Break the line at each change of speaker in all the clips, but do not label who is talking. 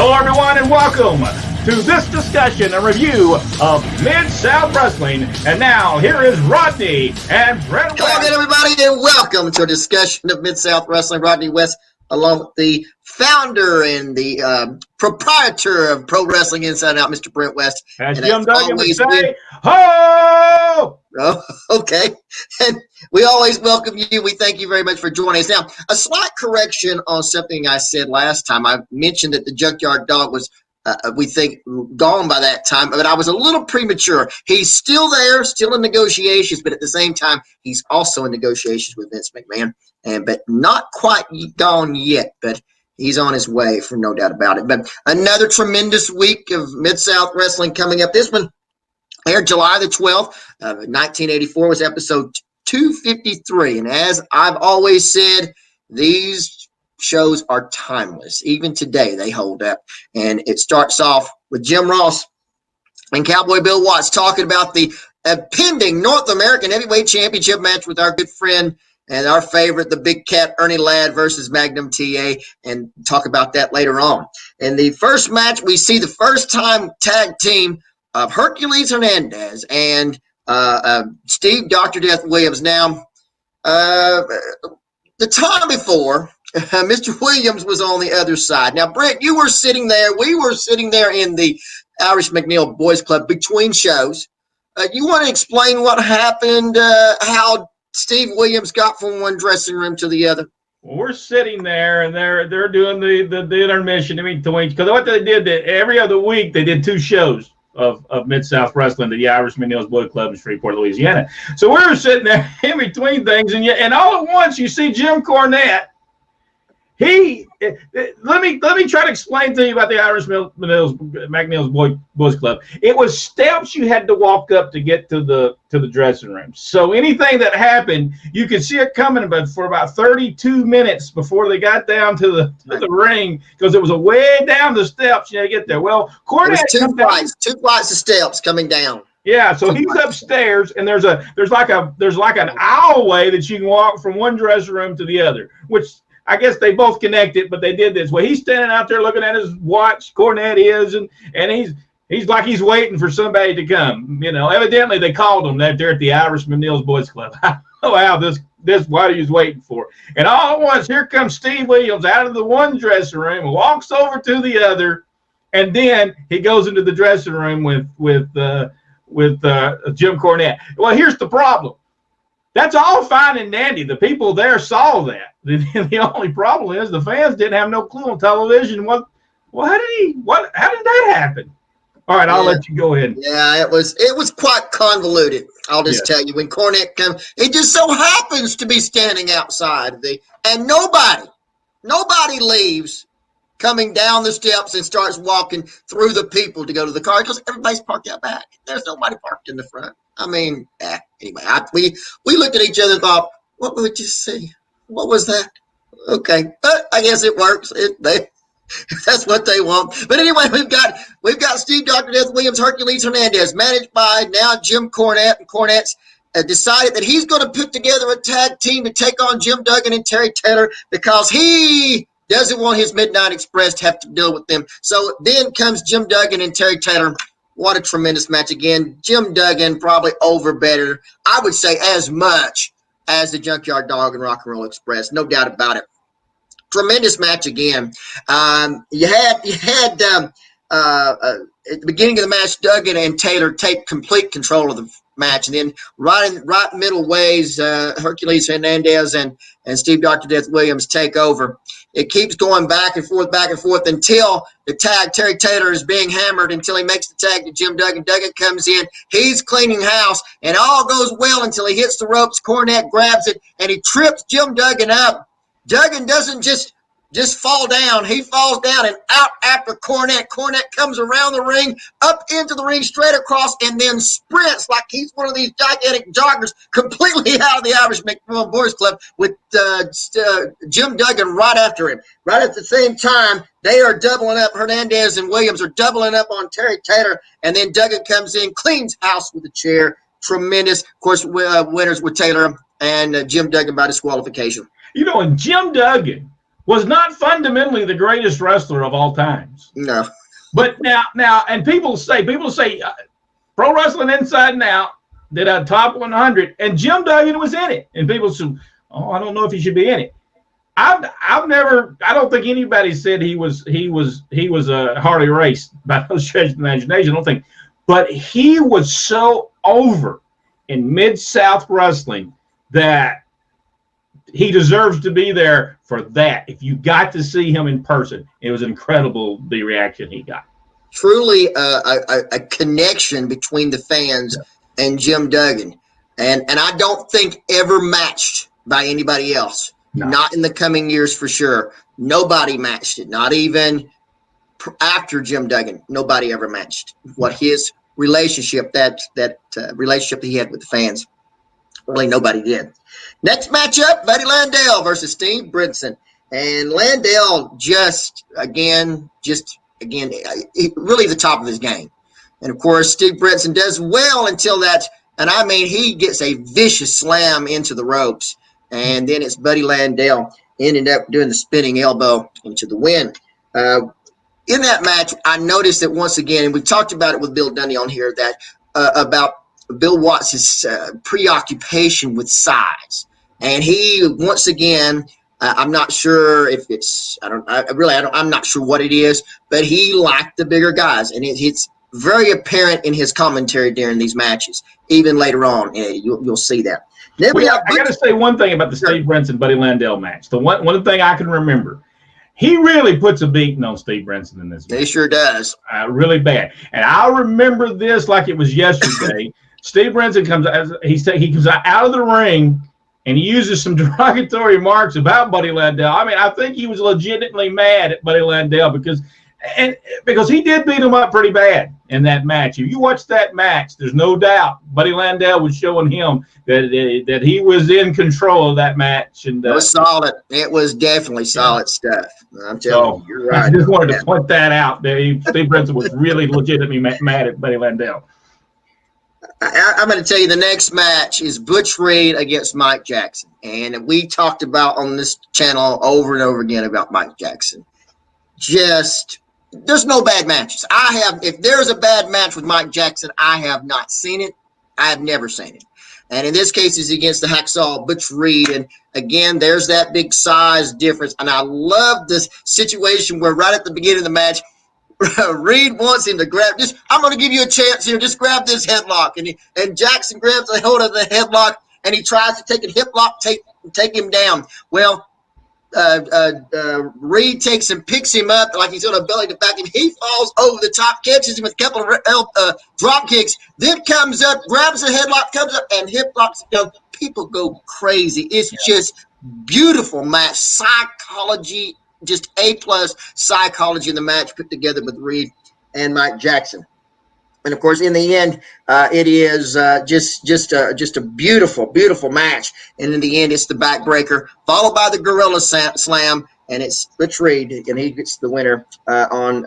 Hello, everyone, and welcome to this discussion and review of Mid-South Wrestling. And now, here is Rodney and Brent West.
Hello again, everybody, and welcome to a discussion of Mid-South Wrestling. Rodney West, along with the founder and the proprietor of Pro Wrestling Inside Out, Mr. Brent West.
As Jim Duggan would say, ho!
Oh, okay. And we always welcome you. We thank you very much for joining us. Now, a slight correction on something I said last time. I mentioned that the Junkyard Dog was, we think, gone by that time, but I was a little premature. He's still there, still in negotiations, but at the same time, he's also in negotiations with Vince McMahon, but not quite gone yet, but he's on his way, for no doubt about it. But another tremendous week of Mid-South Wrestling coming up. This one aired July the 12th, 1984, was episode 253. And as I've always said, these shows are timeless. Even today, they hold up. And it starts off with Jim Ross and Cowboy Bill Watts talking about the pending North American Heavyweight Championship match with our good friend and our favorite, the Big Cat Ernie Ladd versus Magnum TA, and talk about that later on. In the first match, we see the first time tag team of Hercules Hernandez and Steve Dr. Death Williams. Now, the time before, Mr. Williams was on the other side. Now, Brent, you were sitting there. We were sitting there in the Irish McNeil Boys Club between shows. You want to explain what happened, how Steve Williams got from one dressing room to the other?
Well, we're sitting there, and they're doing the intermission in between. Because what they did, every other week, they did two shows of Mid-South Wrestling, the Irish McNeil's Boy Club in Shreveport, Louisiana. So we were sitting there in between things, and all at once you see Jim Cornette. Let me try to explain to you about the Irish McNeil's Boys Club. It was steps you had to walk up to get to the dressing room. So anything that happened, you could see it coming, but for about 32 minutes before they got down to the ring, because it was a way down the steps you had to get there. Well, Cornette
two flights of steps coming down.
Yeah, so he's upstairs, and there's like an aisleway that you can walk from one dressing room to the other, which I guess they both connected, but they did this. Well, he's standing out there looking at his watch, Cornette is, and he's like he's waiting for somebody to come. You know, evidently they called him that there at the Irish McNeil's Boys Club. Oh, wow, this what he was waiting for. And all at once, here comes Steve Williams out of the one dressing room, walks over to the other, and then he goes into the dressing room with Jim Cornette. Well, here's the problem. That's all fine and dandy. The people there saw that. The only problem is the fans didn't have no clue on television. How did that happen? All right, I'll let you go ahead.
Yeah, it was quite convoluted. I'll just tell you, when Cornette comes, it just so happens to be standing outside and nobody leaves, coming down the steps and starts walking through the people to go to the car, because everybody's parked out back. There's nobody parked in the front. I mean, anyway, we looked at each other and thought, what would we just see? What was that? Okay, but I guess it works. That's what they want. But anyway, we've got Steve Dr. Death Williams, Hercules Hernandez, managed by now Jim Cornette. And Cornette's decided that he's going to put together a tag team to take on Jim Duggan and Terry Taylor, because he doesn't want his Midnight Express to have to deal with them. So then comes Jim Duggan and Terry Taylor. What a tremendous match again. Jim Duggan probably over better, I would say, as much as the Junkyard Dog and Rock and Roll Express. No doubt about it. Tremendous match again. You had at the beginning of the match, Duggan and Taylor take complete control of the match, and then right middle ways, Hercules Hernandez and Steve Dr. Death Williams take over. It keeps going back and forth until the tag, Terry Taylor, is being hammered until he makes the tag to Jim Duggan. Duggan comes in. He's cleaning house, and all goes well until he hits the ropes. Cornette grabs it, and he trips Jim Duggan up. Duggan doesn't just fall down. He falls down and out after Cornette. Cornette comes around the ring, up into the ring, straight across, and then sprints like he's one of these gigantic joggers completely out of the Irish McNeil Boys Club with Jim Duggan right after him. Right at the same time, they are doubling up. Hernandez and Williams are doubling up on Terry Taylor, and then Duggan comes in, cleans house with a chair. Tremendous. Of course, winners with Taylor and Jim Duggan by disqualification.
You know, and Jim Duggan was not fundamentally the greatest wrestler of all times.
No.
But now, and people say, Pro Wrestling Inside and Out did a top 100, and Jim Duggan was in it. And people say, oh, I don't know if he should be in it. I don't think anybody said he was a hard erased by no stretch of the imagination. I don't think, but he was so over in Mid-South wrestling that he deserves to be there for that. If you got to see him in person, it was incredible the reaction he got.
Truly a connection between the fans and Jim Duggan. And I don't think ever matched by anybody else. No. Not in the coming years for sure. Nobody matched it. Not even after Jim Duggan. Nobody ever matched what his relationship, that relationship that he had with the fans. Really, nobody did. Next matchup, Buddy Landell versus Steve Brinson. And Landell just again, really the top of his game. And, of course, Steve Brinson does well until that, and I mean he gets a vicious slam into the ropes. And then it's Buddy Landell ended up doing the spinning elbow into the win. In that match, I noticed that once again, and we talked about it with Bill Dundee on here, that about Bill Watts' preoccupation with size. And he, once again, I'm not sure if it's, I'm not sure what it is, but he liked the bigger guys. And it's very apparent in his commentary during these matches. Even later on, you'll see that. Then I
got to say one thing about the Steve Brinson Buddy Landell match. The one thing I can remember, he really puts a beating on Steve Brinson in this match.
He sure does.
Really bad. And I remember this like it was yesterday. Steve Brinson comes out of the ring and he uses some derogatory remarks about Buddy Landell. I mean, I think he was legitimately mad at Buddy Landell because he did beat him up pretty bad in that match. If you watch that match, there's no doubt Buddy Landell was showing him that he was in control of that match. And
it was solid. It was definitely solid stuff. I'm telling you, you're right.
I just wanted to point that out. Steve Brinson was really legitimately mad at Buddy Landell.
I'm going to tell you the next match is Butch Reed against Mike Jackson. And we talked about on this channel over and over again about Mike Jackson. There's no bad matches. If there's a bad match with Mike Jackson, I have not seen it. I have never seen it. And in this case, it's against the Hacksaw Butch Reed. And again, there's that big size difference. And I love this situation where right at the beginning of the match, Reed wants him to grab I'm going to give you a chance here. Just grab this headlock. And Jackson grabs a hold of the headlock and he tries to take a hip lock, take him down. Well, Reed takes and picks him up like he's on a belly to back him. He falls over the top, catches him with a couple of drop kicks, then comes up, grabs the headlock, comes up, and hip locks him down. People go crazy. It's just beautiful match. Psychology, just A+ psychology in the match put together with Reed and Mike Jackson. And of course, in the end, it is just a beautiful, beautiful match. And in the end, it's the backbreaker, followed by the Gorilla Slam, and it's Butch Reed, and he gets the winner on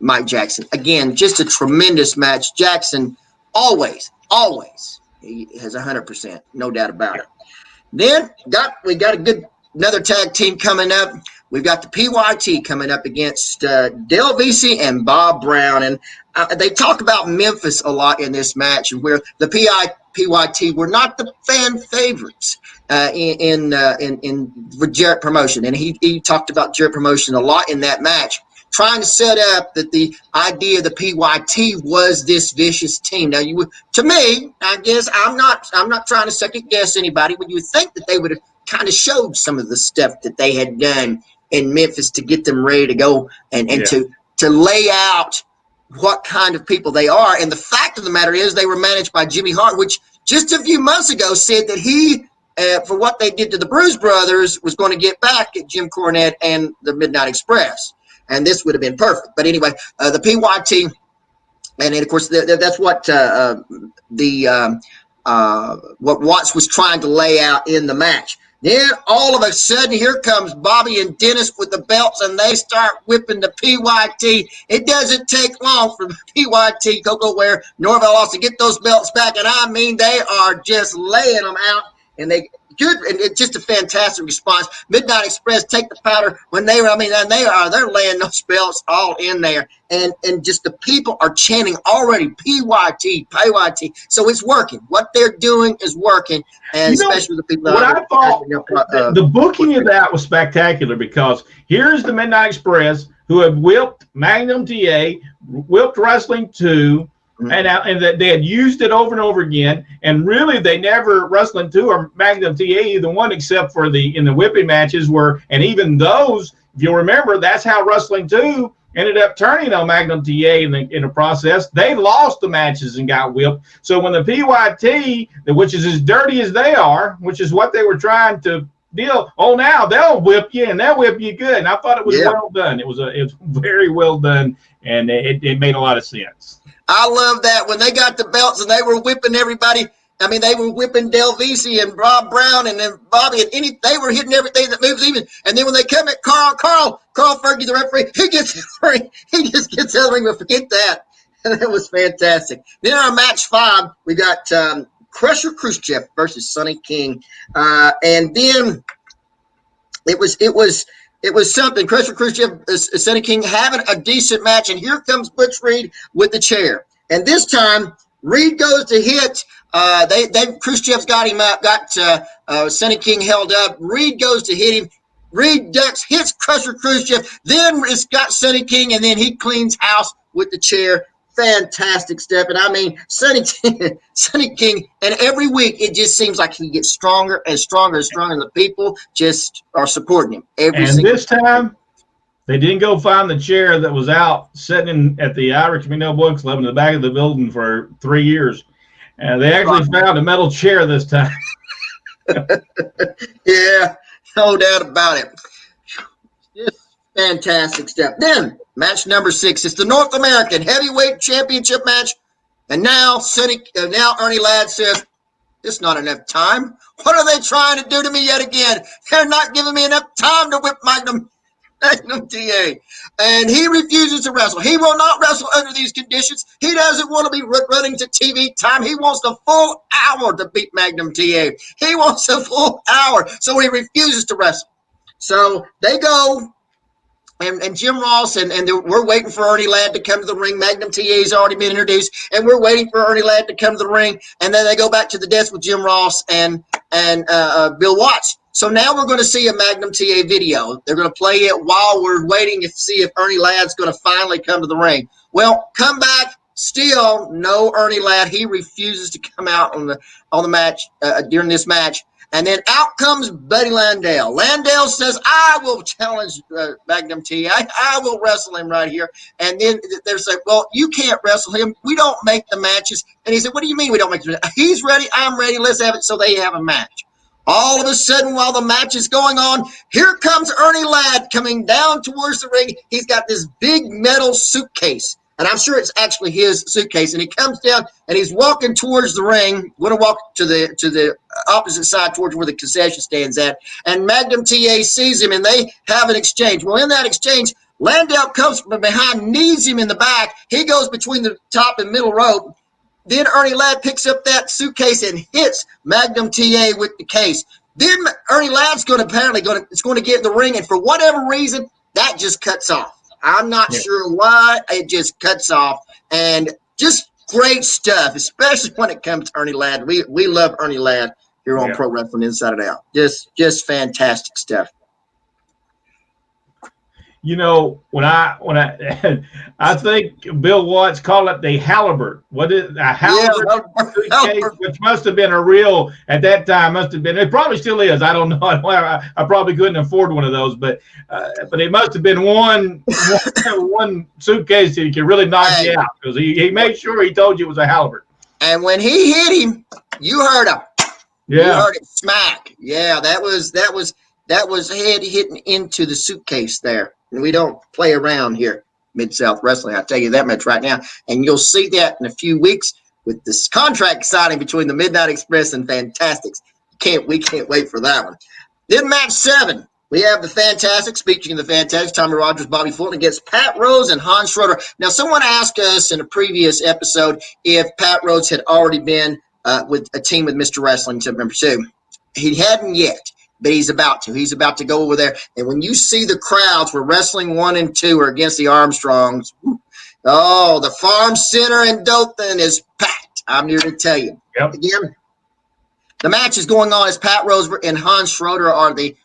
Mike Jackson. Again, just a tremendous match. Jackson always, he has 100%, no doubt about it. Then we got another tag team coming up. We've got the PYT coming up against Del Vesey and Bob Brown. And they talk about Memphis a lot in this match, where the PYT were not the fan favorites in Jarrett Promotion. And he talked about Jarrett Promotion a lot in that match, trying to set up that the idea of the PYT was this vicious team. Now, to me, I guess I'm not trying to second guess anybody, but you would think that they would have kind of showed some of the stuff that they had done in Memphis to get them ready to go and to lay out what kind of people they are. And the fact of the matter is they were managed by Jimmy Hart, which just a few months ago said that he, for what they did to the Bruise Brothers, was going to get back at Jim Cornette and the Midnight Express. And this would have been perfect. But anyway, the PYT, and then of course that's what what Watts was trying to lay out in the match. Then all of a sudden, here comes Bobby and Dennis with the belts, and they start whipping the PYT. It doesn't take long for PYT, Coco Ware, Norvell Austin to get those belts back, and I mean they are just laying them out. and they good, and it's just a fantastic response. Midnight Express take the powder when they're laying those belts all in there, and just the people are chanting already PYT, PYT. So it's working. What they're doing is working, and especially the people.
What I thought the booking of that was spectacular, because here's the Midnight Express, who have whipped Magnum TA, whipped Wrestling 2. And that they had used it over and over again, and really they never, Wrestling 2 or Magnum TA, either one, except for in the whipping matches were, and even those, if you'll remember, that's how Wrestling 2 ended up turning on Magnum TA in the process. They lost the matches and got whipped. So when the PYT, which is as dirty as they are, which is what they were trying to deal, now they'll whip you, and they'll whip you good. And I thought it was well done. It was very well done, and it made a lot of sense.
I love that when they got the belts and they were whipping everybody. I mean, they were whipping Del Visi and Rob Brown and then Bobby, and they were hitting everything that moves even. And then when they come at Carl Fergie, the referee, he just gets out of the ring, but forget that. And that was fantastic. Then our match 5, we got Crusher Khrushchev versus Sonny King, and then it was something. Crusher Khrushchev, Sonny King having a decent match, and here comes Butch Reed with the chair. And this time, Reed goes to hit. Khrushchev's got him up, got Sonny King held up. Reed goes to hit him. Reed ducks, hits Crusher Khrushchev. Then it's got Sonny King, and then he cleans house with the chair. Fantastic stuff. And I mean, Sonny King, and every week it just seems like he gets stronger and stronger and stronger, and the people just are supporting him.
This time, they didn't go find the chair that was out sitting at the Irish Mino Boys Club in the back of the building for 3 years. And they actually found a metal chair this time.
Yeah, no doubt about it. Just fantastic stuff. Then, match number 6. It's the North American Heavyweight Championship match. And now Ernie Ladd says, it's not enough time. What are they trying to do to me yet again? They're not giving me enough time to whip Magnum TA. And he refuses to wrestle. He will not wrestle under these conditions. He doesn't want to be running to TV time. He wants the full hour to beat Magnum TA. He wants a full hour. So he refuses to wrestle. So they go. And Jim Ross, and we're waiting for Ernie Ladd to come to the ring. Magnum TA's already been introduced, and we're waiting for Ernie Ladd to come to the ring. And then they go back to the desk with Jim Ross and Bill Watts. So now we're going to see a Magnum TA video. They're going to play it while we're waiting to see if Ernie Ladd's going to finally come to the ring. Well, come back. Still no Ernie Ladd. He refuses to come out on the match during this match. And then out comes Buddy Landell. Landell says, I will challenge Magnum TA. I will wrestle him right here. And then they're saying, well, you can't wrestle him. We don't make the matches. And he said, what do you mean we don't make the matches? He's ready. I'm ready. Let's have it. So they have a match. All of a sudden, while the match is going on, here comes Ernie Ladd coming down towards the ring. He's got this big metal suitcase. And I'm sure it's actually his suitcase. And he comes down and he's walking towards the ring. Going to walk to the opposite side towards where the concession stands at. And Magnum TA sees him and they have an exchange. Well, in that exchange, Landell comes from behind, knees him in the back. He goes between the top and middle rope. Then Ernie Ladd picks up that suitcase and hits Magnum TA with the case. Then Ernie Ladd's going to get in the ring. And for whatever reason, that just cuts off. I'm not sure why. It just cuts off. And just great stuff, especially when it comes to Ernie Ladd. We love Ernie Ladd here on Pro Wrestling Inside It Out. Just fantastic stuff.
You know, when I think Bill Watts called it the halibut. What is a halibut? Which must have been a real, at that time, must have been, it probably still is. I don't know. I probably couldn't afford one of those, but it must have been one suitcase that could really knock you out, because he made sure he told you it was a halibut. And
when he hit him, you heard him.
Yeah.
You heard it smack. Yeah, that was head hitting into the suitcase there. And we don't play around here, Mid-South Wrestling. I'll tell you that much right now. And you'll see that in a few weeks with this contract signing between the Midnight Express and Fantastics. We can't wait for that one. Then match 7. We have the Fantastics. Speaking of the Fantastics, Tommy Rogers, Bobby Fulton against Pat Rose and Hans Schroeder. Now, someone asked us in a previous episode if Pat Rose had already been with a team with Mr. Wrestling, tip number 2. He hadn't yet, but he's about to. He's about to go over there. And when you see the crowds where Wrestling 1 and 2 are against the Armstrongs, oh, the Farm Center in Dothan is packed. I'm here to tell you.
Yep.
Again, the match is going on as Pat Rose and Hans Schroeder are the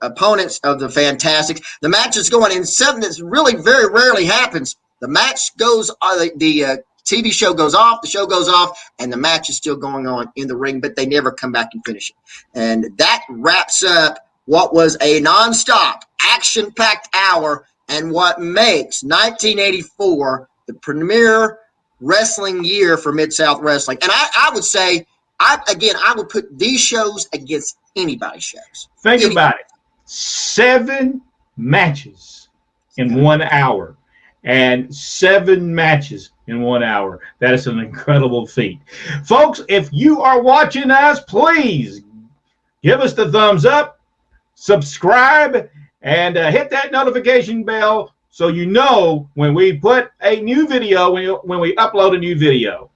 opponents of the Fantastics. The match is going in something that really very rarely happens. The match goes, the TV show goes off, the show goes off, and the match is still going on in the ring, but they never come back and finish it. And that wraps up what was a nonstop, action-packed hour and what makes 1984 the premier wrestling year for Mid-South Wrestling. And I would say, I would put these shows against anybody's shows.
Think about it. 7 matches in 1 hour. And 7 matches in 1 hour. That is an incredible feat. Folks, if you are watching us, please give us the thumbs up, subscribe, and hit that notification bell so you know when we put a new video, when we upload a new video.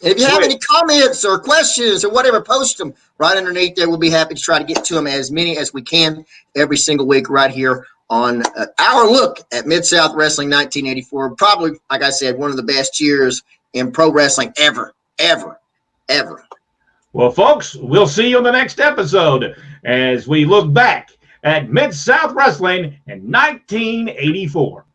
And if you have any comments or questions or whatever, post them right underneath there. We'll be happy to try to get to them, as many as we can every single week right here on our look at Mid-South Wrestling 1984. Probably, like I said, one of the best years in pro wrestling ever, ever, ever.
Well, folks, we'll see you on the next episode as we look back at Mid-South Wrestling in 1984.